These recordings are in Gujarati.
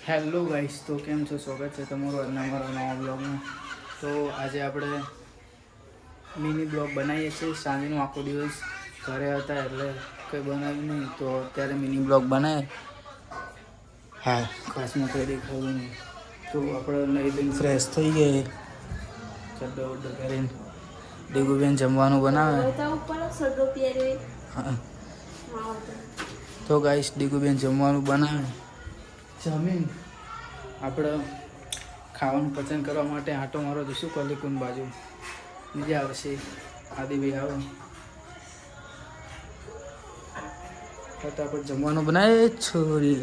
હેલો ગાઈસ, તો કેમ છો? સ્વાગત છે તમારું આજના અમારા નવા બ્લોગમાં. તો આજે આપણે મિની બ્લોગ બનાવીએ છીએ. સાંજનો આખો દિવસ ઘરે હતા એટલે કંઈ બનાવ્યું નહીં, તો અત્યારે મિની બ્લોગ બનાવે. હા, ખાસમાં કંઈ દેખાવું નહીં. તો આપણે નહીં લઈને ફ્રેશ થઈ ગઈએ, ચડ્ડો વડ્ડો કરીને ડીગુબેન જમવાનું બનાવે. હા, તો ગાઈસ ડીગુબેન જમવાનું બનાવે. જમીન આપણે ખાવાનું પસંદ કરવા માટે આંટો મારો જઈશું કલીકુંડ બાજુ. મજા આવશે. આદિભાઈ આવો ફટાફટ જમવાનું બનાવે છોરી.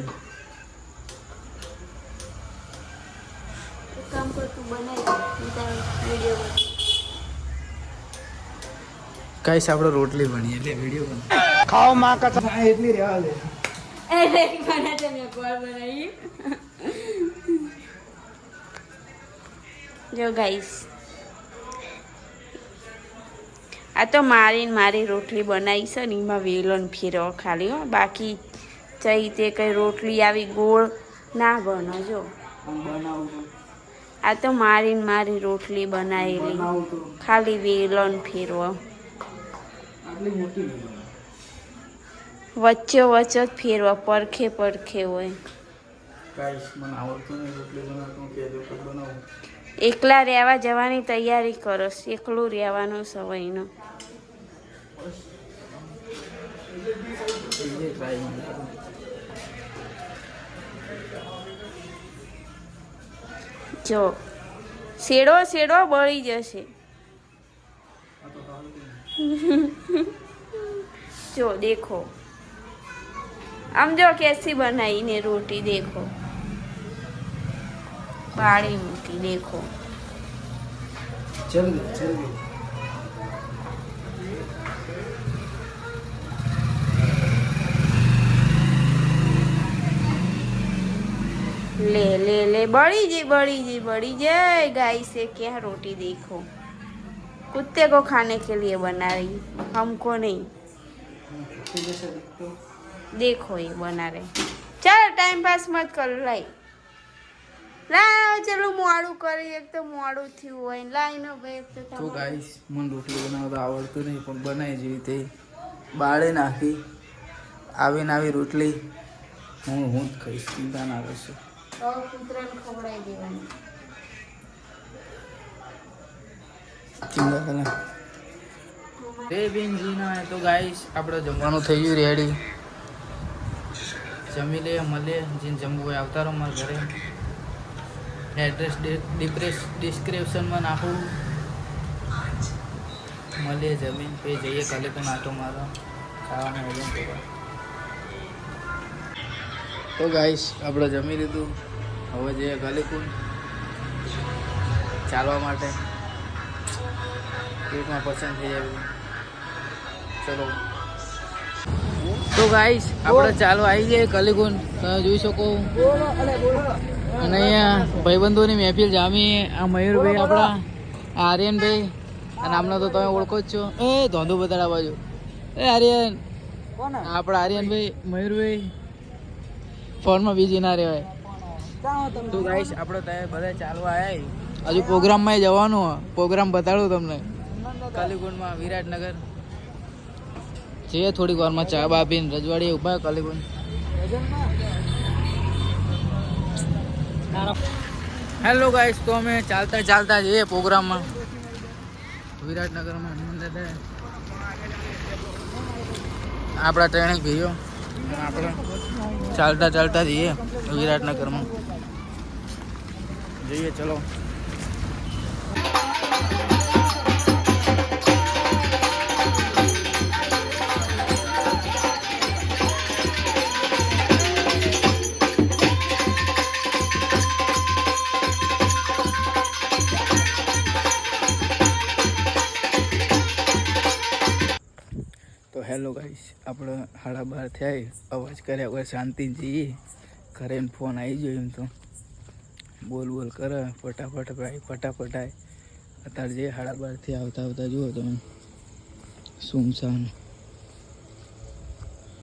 ગાઈસ આપણે રોટલી બની એટલે વિડીયો બને ખાઓ માં કથા એટલી રહેવા દે. જો ગાઈસ, આ તો મારી રોટલી બનાવી છે ને એમાં વેલણ ફેરવો ખાલી હો, બાકી ચઈ તે કઈ રોટલી આવી ગોળ ના બનો. જો આ તો મારી રોટલી બનાવેલી, ખાલી વેલણ ફેરવો. વચ્ચે વચ્ચે જ ફેરવા, પરખે હોય. એકલા રહેવા જવાની તૈયારી કરો, એકલું રહેવાનો સમયનો. જો શેડો બળી જશે. જો દેખો, આમ જો कैसी बनाई रोटी, देखो पाड़ी मूकी, देखो चल गई. ले बड़ी जाए गाय से क्या रोटी. देखो कुत्ते को खाने के लिए बना रही, हमको नहीं. देखो ये बना रहे. चलो टाइम पास मत कर. લાવ ચલો મોડું કરી, એક તો મોડું થયું હોય લાઈનો ભાઈ. તો ગાઈસ, મને રોટલી બનાવતા આવડતું નહીં પણ બનાવી જેવી તે બાળે નાખી. આવી રોટલી હું જ ખાઈશ, ચિંતા ના કરશો. કૂતરાને ખવડાવી દેવાની. ચિંતા કરે રે બેનજીના. તો ગાઈસ આપણે જમવાનું થઈ ગયું રેડી. જમી લે, મળે જેને જમવું હોય આવતા રહો મારા ઘરે. એડ્રેસ ડિસ્ક્રિપ્શનમાં નાખું. મળીએ જમીન પછી જઈએ કાલે પણ આટો મારો ખાવાનું વજન કરવા. તો ગાઈસ આપણે જમી લીધું, હવે જઈએ કાલીકુંડ ચાલવા માટે. પેટમાં પસંદ થઈ જાય. ચલો તો ગાઈસ આપણે ચાલવા આવી જઈએ કાલીકુંડ. તમે જોઈ શકો. અને અહીંયા ભાઈબંધોની મહેફિલ જામી. આ મયુરભાઈ આપણા, આર્યનભાઈ, અને આમના તો તમે ઓળખો જ છો. એ ધોંધો બતાડા બાજુ. એ આર્યન, આપણા આર્યનભાઈ, મયુરભાઈ ફોનમાં બીજી ના રહેવાય. તો ગાઈસ આપણે ત્યાં બધા ચાલવા આવ્યા. હજુ પ્રોગ્રામમાં જવાનું. પ્રોગ્રામ બતાડું તમને કાલીકુંડમાં, વિરાટનગર. જઈએ થોડીક વારમાં ચા બા પીને રજવાડીએ ઉભા કાલીકુંડ. હેલો ગાઈસ, તો અમે ચાલતા જઈએ પ્રોગ્રામમાં વિરાટનગરમાં. આપણા ટ્રેનિંગ ભાઈઓ આપણે ચાલતા જઈએ વિરાટનગરમાં. જઈએ ચલો. તો હેલો ગાઈસ, આપણે 12:30 થયા. અવાજ કર્યા વગર શાંતિ જઈએ ઘરે. ફોન આવી ગયો એમ તો બોલ કરે ફટાફટ ભાઈ, ફટાફટ આવે. અત્યારે જે 12:30 આવતા જુઓ તમે સુમસાન.